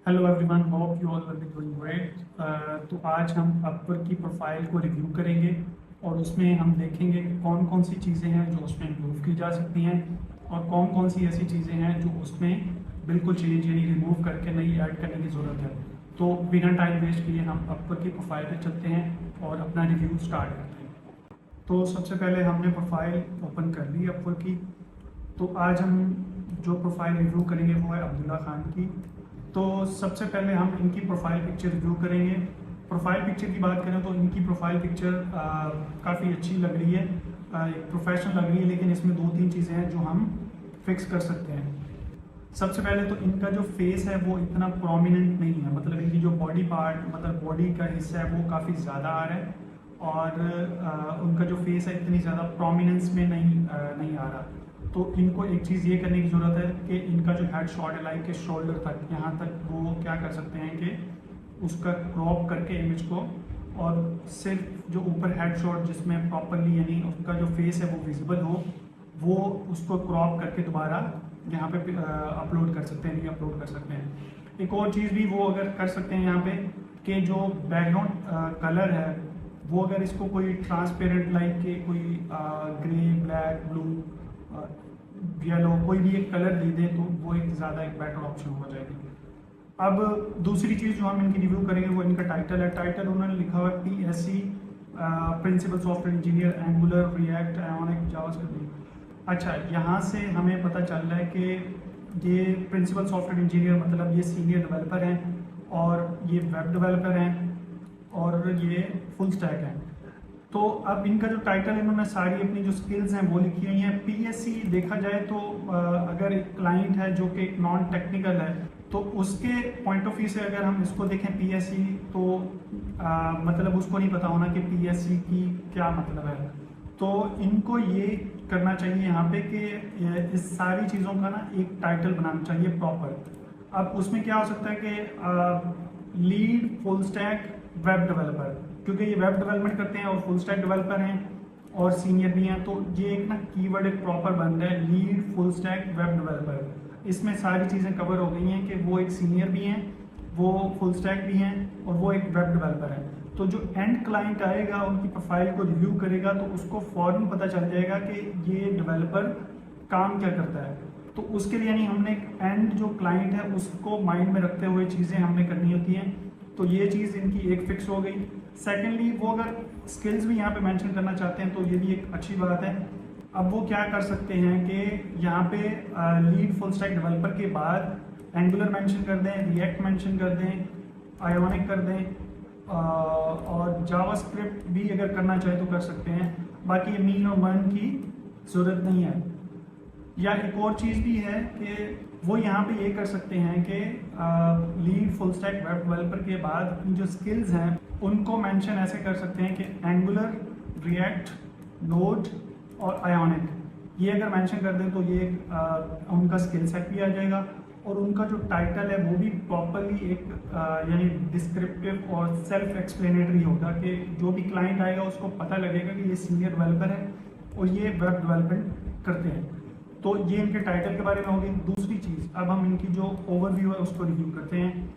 Hello everyone, hope you all will be doing great. तो आज हम अपवर की प्रोफाइल को रिव्यू करेंगे और उसमें हम देखेंगे कि कौन कौन सी चीज़ें हैं जो उसमें इम्प्रूव की जा सकती हैं और कौन कौन सी ऐसी चीज़ें हैं जो उसमें बिल्कुल चेंज यानी रिमूव करके नई ऐड करने की ज़रूरत है। तो बिना टाइम वेस्ट किए हम अपवर की प्रोफाइल पर चलते हैं और अपना रिव्यू स्टार्ट करते हैं। तो सबसे पहले हमने प्रोफाइल ओपन कर ली अपवर की। तो आज हम जो प्रोफाइल रिव्यू करेंगे वो है अब्दुल्ला खान की। तो सबसे पहले हम इनकी प्रोफाइल पिक्चर रिव्यू करेंगे। प्रोफाइल पिक्चर की बात करें तो इनकी प्रोफाइल पिक्चर काफ़ी अच्छी लग रही है, एक प्रोफेशनल लग रही है, लेकिन इसमें दो तीन चीज़ें हैं जो हम फिक्स कर सकते हैं। सबसे पहले तो इनका जो फेस है वो इतना प्रोमिनेंट नहीं है, मतलब इनकी जो बॉडी पार्ट मतलब बॉडी का हिस्सा है वो काफ़ी ज़्यादा आ रहा है और उनका जो फेस है इतनी ज़्यादा प्रोमिनेंस में नहीं आ रहा। तो इनको एक चीज़ ये करने की ज़रूरत है कि इनका जो हेड शॉट है लाइक के शोल्डर तक, यहाँ तक वो क्या कर सकते हैं कि उसका क्रॉप करके इमेज को, और सिर्फ जो ऊपर हेड शॉट जिसमें प्रॉपरली यानी उसका जो फेस है वो विजिबल हो, वो उसको क्रॉप करके दोबारा यहाँ पे अपलोड कर सकते हैं, अपलोड कर सकते हैं। एक और चीज़ भी वो अगर कर सकते हैं यहाँ पे कि जो बैकग्राउंड कलर है वो अगर इसको कोई ट्रांसपेरेंट लाइक के कोई ग्रे, ब्लैक, ब्लू, येलो कोई भी एक कलर दे दे तो वो एक ज़्यादा एक बेटर ऑप्शन हो जाएगी। अब दूसरी चीज़ जो हम इनकी रिव्यू करेंगे वो इनका टाइटल है। टाइटल उन्होंने लिखा हुआ है PSC principal software engineer Angular React Ionic JavaScript. अच्छा, यहाँ से हमें पता चल रहा है कि ये प्रिंसिपल सॉफ्टवेयर इंजीनियर मतलब ये सीनियर डेवलपर हैं और ये वेब डेवलपर हैं और ये फुल स्टैक हैं। तो अब इनका जो टाइटल है इन्होंने सारी अपनी जो स्किल्स हैं वो लिखी हुई हैं। PSC देखा जाए तो अगर एक क्लाइंट है जो कि एक नॉन टेक्निकल है तो उसके पॉइंट ऑफ व्यू से अगर हम इसको देखें PSC तो मतलब उसको नहीं पता होना कि PSC की क्या मतलब है। तो इनको ये करना चाहिए यहाँ पे कि इस सारी चीज़ों का ना एक टाइटल बनाना चाहिए प्रॉपर। अब उसमें क्या हो सकता है कि lead full stack web developer, क्योंकि ये वेब डेवलपमेंट करते हैं और फुल स्टैक डेवलपर हैं और सीनियर भी हैं, तो ये एक ना कीवर्ड एक प्रॉपर बन रहा है, lead full stack web developer. इसमें सारी चीज़ें कवर हो गई हैं कि वो एक सीनियर भी हैं, वो फुल स्टैक भी हैं और वो एक वेब डेवलपर है। तो जो एंड क्लाइंट आएगा उनकी प्रोफाइल को रिव्यू करेगा तो उसको फ़ौरन पता चल जाएगा कि ये डेवलपर काम क्या करता है। तो उसके लिए यानी हमने एक एंड जो क्लाइंट है उसको माइंड में रखते हुए चीज़ें हमने करनी होती हैं। तो ये चीज़ इनकी एक फिक्स हो गई। सेकेंडली वो अगर स्किल्स भी यहाँ पे मेंशन करना चाहते हैं तो ये भी एक अच्छी बात है। अब वो क्या कर सकते हैं कि यहाँ पे लीड फुल स्टैक डेवलपर के बाद एंगुलर मेंशन कर दें, रिएक्ट मेंशन कर दें, आयोनिक कर दें और जावास्क्रिप्ट भी अगर करना चाहे तो कर सकते हैं। बाकी ये मीन और मन की ज़रूरत नहीं है। या एक और चीज़ भी है कि वो यहाँ पे ये कर सकते हैं कि lead full stack web developer के बाद अपनी जो स्किल्स हैं उनको मेंशन ऐसे कर सकते हैं कि एंगुलर, रिएक्ट, नोड और आयोनिक, ये अगर मेंशन कर दें तो ये उनका स्किल सेट भी आ जाएगा और उनका जो टाइटल है वो भी प्रॉपरली एक यानी डिस्क्रिप्टिव और सेल्फ एक्सप्लेनेटरी होगा कि जो भी क्लाइंट आएगा उसको पता लगेगा कि ये सीनियर डेवलपर है और ये वेब डेवलपमेंट करते हैं। तो ये इनके टाइटल के बारे में होगी। दूसरी चीज़, अब हम इनकी जो ओवरव्यू है उसको रिव्यू करते हैं।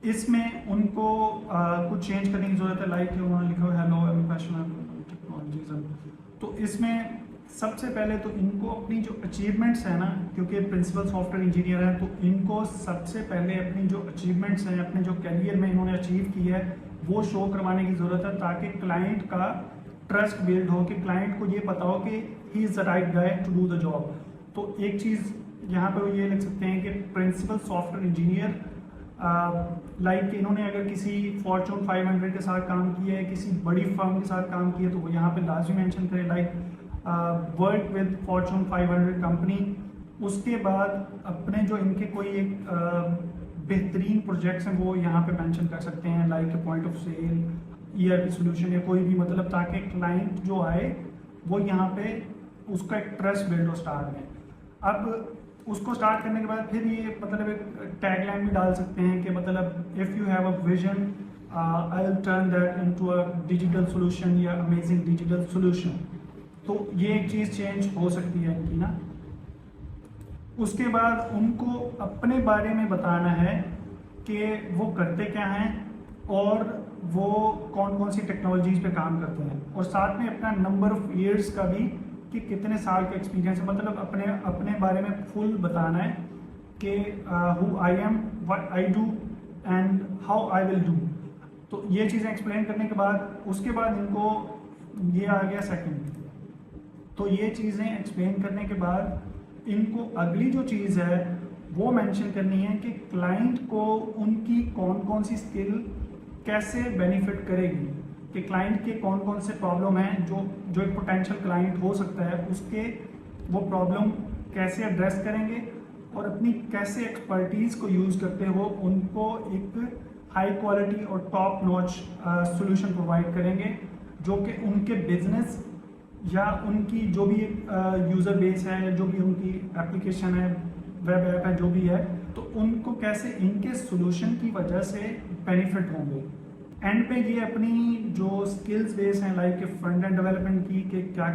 इसमें उनको कुछ चेंज करने की ज़रूरत है, लाइक उन्होंने लिखा हुआ hello I am passionate technologies. तो इसमें सबसे पहले तो इनको अपनी जो अचीवमेंट्स हैं ना, क्योंकि प्रिंसिपल सॉफ्टवेयर इंजीनियर हैं, तो इनको सबसे पहले अपनी जो अचीवमेंट्स हैं अपने जो करियर में इन्होंने अचीव किया है वो शो करवाने की ज़रूरत है, ताकि क्लाइंट का ट्रस्ट बिल्ड हो, कि क्लाइंट को ये पता हो कि he is the right guy to do the job. तो एक चीज़ यहाँ पे वो ये लिख सकते हैं कि प्रिंसिपल सॉफ्टवेयर इंजीनियर लाइक इन्होंने अगर किसी फॉर्चून 500 के साथ काम किया है, किसी बड़ी फर्म के साथ काम किया है, तो वो यहाँ पे लाजमी मेंशन करें like work with Fortune 500 company. उसके बाद अपने जो इनके कोई एक बेहतरीन प्रोजेक्ट्स हैं वो यहाँ पे मेंशन कर सकते हैं, like point of sale, ERP solution या कोई भी, मतलब ताकि क्लाइंट जो आए वो यहाँ पे उसका एक ट्रस्ट बिल्ड हो स्टार्ट में। अब उसको स्टार्ट करने के बाद फिर ये मतलब एक टैगलाइन भी डाल सकते हैं कि मतलब if you have a vision I will turn that into a digital solution या अमेजिंग डिजिटल सोल्यूशन। तो ये एक चीज़ चेंज हो सकती है इनकी ना। उसके बाद उनको अपने बारे में बताना है कि वो करते क्या हैं और वो कौन कौन सी टेक्नोलॉजीज पे काम करते हैं, और साथ में अपना नंबर ऑफ ईयर्स का भी कि कितने साल का एक्सपीरियंस है, मतलब अपने अपने बारे में फुल बताना है कि who I am, what I do and how I will do. तो ये चीज़ें एक्सप्लेन करने के बाद उसके बाद इनको ये आ गया सेकंड। तो ये चीज़ें एक्सप्लेन करने के बाद इनको अगली जो चीज़ है वो मेंशन करनी है कि क्लाइंट को उनकी कौन कौन सी स्किल कैसे बेनिफिट करेगी, कि क्लाइंट के कौन कौन से प्रॉब्लम हैं जो एक पोटेंशियल क्लाइंट हो सकता है उसके वो प्रॉब्लम कैसे एड्रेस करेंगे, और अपनी कैसे एक्सपर्टीज़ को यूज़ करते हो उनको एक हाई क्वालिटी और टॉप नॉच सॉल्यूशन प्रोवाइड करेंगे जो कि उनके बिजनेस या उनकी जो भी यूज़र बेस है, जो भी उनकी एप्लीकेशन है, वेब ऐप है, जो भी है, तो उनको कैसे इनके सॉल्यूशन की वजह से बेनिफिट होंगे। एंड पे ये अपनी जो स्किल्स बेस हैं लाइक फ्रंट एंड डेवलपमेंट की कि क्या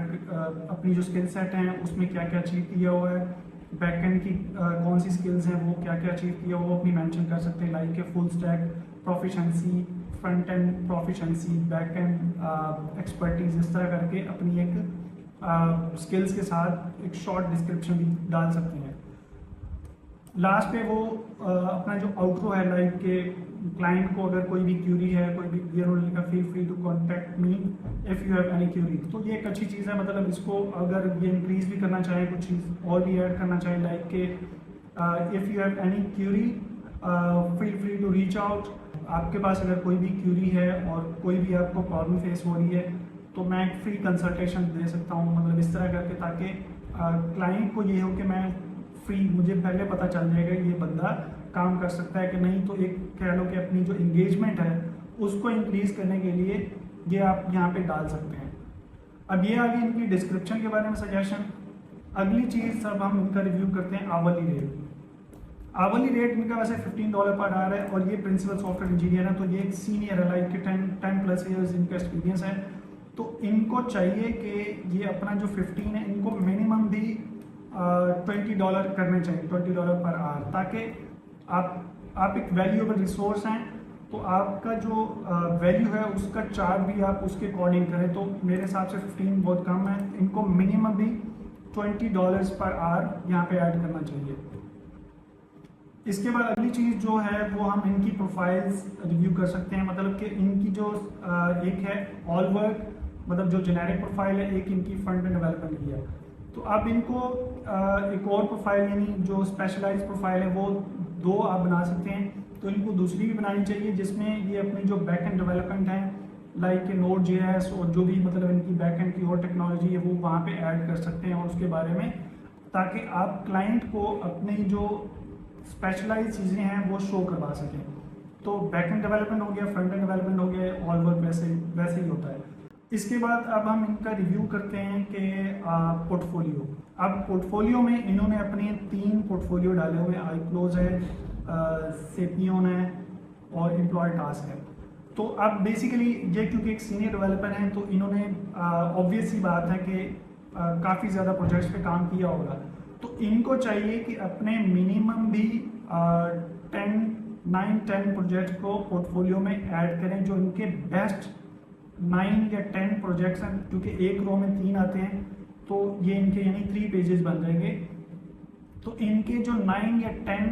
अपनी जो स्किल सेट हैं उसमें क्या क्या अचीव किया हुआ है, बैक एंड की कौन सी स्किल्स हैं वो क्या क्या अचीव किया वो अपनी मेंशन कर सकते हैं, like full stack proficiency, front end proficiency, back and expertise, इस तरह करके अपनी एक स्किल्स के साथ एक शॉर्ट डिस्क्रिप्शन भी डाल सकते हैं। लास्ट पे वो अपना जो आउटरो है लाइक के क्लाइंट को अगर कोई भी क्यूरी है, कोई भी क्लियर होने का, feel free to contact me if you have any query. तो ये एक अच्छी चीज़ है, मतलब इसको अगर ये इंक्रीज भी करना चाहे, कुछ चीज़ और भी ऐड करना चाहे लाइक के if you have any query feel free to reach out. आपके पास अगर कोई भी क्यूरी है और कोई भी आपको प्रॉब्लम फेस हो रही है तो मैं एक फ्री कंसल्टेशन दे सकता हूँ, मतलब इस तरह करके, ताकि क्लाइंट को ये हो कि मैं फ्री, मुझे पहले पता चल जाएगा ये बंदा काम कर सकता है कि नहीं। तो एक कह लो कि अपनी जो इंगेजमेंट है उसको इंक्रीज करने के लिए ये आप यहाँ पे डाल सकते हैं। अब ये आ गई इनकी डिस्क्रिप्शन के बारे में सजेशन। अगली चीज़ सब हम इनका रिव्यू करते हैं आवरली रेट। आवरली रेट इनका वैसे $15 पर आ रहा है और ये प्रिंसिपल सॉफ्टवेयर इंजीनियर है, तो ये एक सीनियर है, लाइक 10+ ईयर्स इनका एक्सपीरियंस है। तो इनको चाहिए कि ये अपना जो 15 है इनको मिनिमम भी $20 करने चाहिए, $20 पर आवर, ताकि आप एक वैल्यूएबल रिसोर्स हैं, तो आपका जो वैल्यू है उसका चार्ज भी आप उसके अकॉर्डिंग करें। तो मेरे हिसाब से 15 बहुत कम है, इनको मिनिमम भी $20 पर आवर यहाँ पे ऐड करना चाहिए। इसके बाद अगली चीज़ जो है वो हम इनकी प्रोफाइल्स रिव्यू कर सकते हैं, मतलब कि इनकी जो एक है ऑल वर्क, मतलब जो जेनेरिक प्रोफाइल है, एक इनकी फ्रंट एंड डेवलपमेंट की है। तो अब इनको एक और प्रोफाइल यानी जो स्पेशलाइज प्रोफाइल है वो 2 आप बना सकते हैं, तो इनको दूसरी भी बनानी चाहिए जिसमें ये अपनी जो बैक एंड डेवलपमेंट है लाइक Node.js और जो भी मतलब इनकी बैक एंड की और टेक्नोलॉजी है वो वहाँ पे ऐड कर सकते हैं और उसके बारे में, ताकि आप क्लाइंट को अपनी जो स्पेशलाइज चीज़ें हैं वो शो करवा सकें। तो बैक एंड डेवलपमेंट हो गया, फ्रंट एंड डेवलपमेंट हो गया, ऑल वर्क वैसे ही होता है। इसके बाद अब हम इनका रिव्यू करते हैं कि पोर्टफोलियो। अब पोर्टफोलियो में इन्होंने अपने 3 पोर्टफोलियो डाले हुए हैं, iClose है, सेपियन है और एम्प्लॉय टास्क है। तो अब बेसिकली ये क्योंकि एक सीनियर डेवलपर हैं तो इन्होंने ऑब्वियस सी बात है कि काफ़ी ज़्यादा प्रोजेक्ट्स पे काम किया होगा, तो इनको चाहिए कि अपने मिनिमम भी 9-10 प्रोजेक्ट को पोर्टफोलियो में ऐड करें, जो इनके बेस्ट 9 या 10 प्रोजेक्ट्स हैं, क्योंकि एक रो में 3 आते हैं तो ये इनके यानी 3 पेजेस बन जाएंगे। तो इनके जो 9 या 10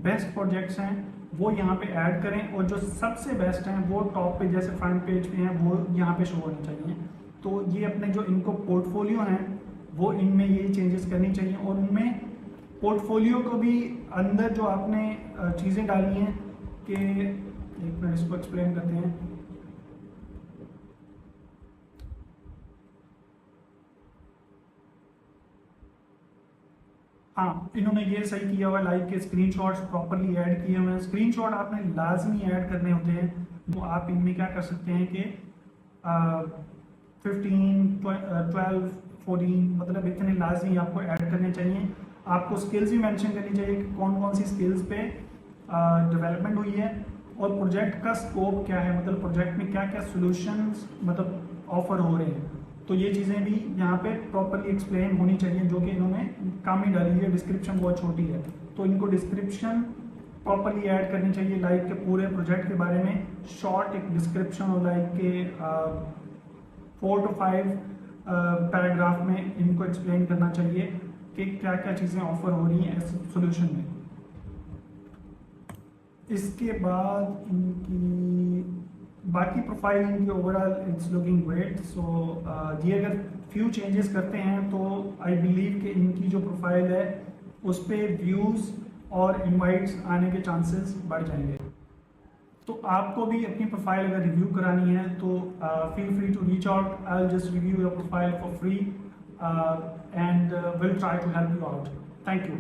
बेस्ट प्रोजेक्ट्स हैं वो यहाँ पे ऐड करें, और जो सबसे बेस्ट हैं वो टॉप पे जैसे फ्रंट पेज पे हैं वो यहाँ पे शो होने चाहिए। तो ये अपने जो इनको पोर्टफोलियो हैं वो इनमें ये चेंजेस करनी चाहिए, और उनमें पोर्टफोलियो को भी अंदर जो आपने चीज़ें डाली हैं कि एक मिनट इसको एक्सप्लेन करते हैं। हाँ, इन्होंने ये सही किया हुआ है, लाइक के स्क्रीनशॉट्स प्रॉपरली ऐड किए हुए हैं। स्क्रीनशॉट आपने लाजमी ऐड करने होते हैं, तो आप इनमें क्या कर सकते हैं कि 15, 12, 14 मतलब इतने लाजमी आपको ऐड करने चाहिए। आपको स्किल्स भी मेंशन करनी चाहिए कि कौन कौन सी स्किल्स पे डेवलपमेंट हुई है, और प्रोजेक्ट का स्कोप क्या है, मतलब प्रोजेक्ट में क्या क्या सॉल्यूशंस मतलब ऑफर हो रहे हैं। तो ये चीज़ें भी यहाँ पे प्रॉपरली एक्सप्लेन होनी चाहिए, जो कि इन्होंने कम ही डाली है, डिस्क्रिप्शन बहुत छोटी है। तो इनको डिस्क्रिप्शन प्रॉपरली ऐड करनी चाहिए, लाइक के पूरे प्रोजेक्ट के बारे में शॉर्ट एक डिस्क्रिप्शन और लाइक के 4 to 5 पैराग्राफ में इनको एक्सप्लेन करना चाहिए कि क्या क्या चीज़ें ऑफर हो रही हैं इस सोल्यूशन में। इसके बाद इनकी बाकी प्रोफाइल इनकी ओवरऑल इट्स लुकिंग ग्रेट। सो ये अगर फ्यू चेंजेस करते हैं तो आई बिलीव कि इनकी जो प्रोफाइल है उस पर व्यूज़ और इनवाइट्स आने के चांसेस बढ़ जाएंगे। तो आपको भी अपनी प्रोफाइल अगर रिव्यू करानी है तो feel free to reach out. I will just review your profile for free and will try to help you out. Thank you.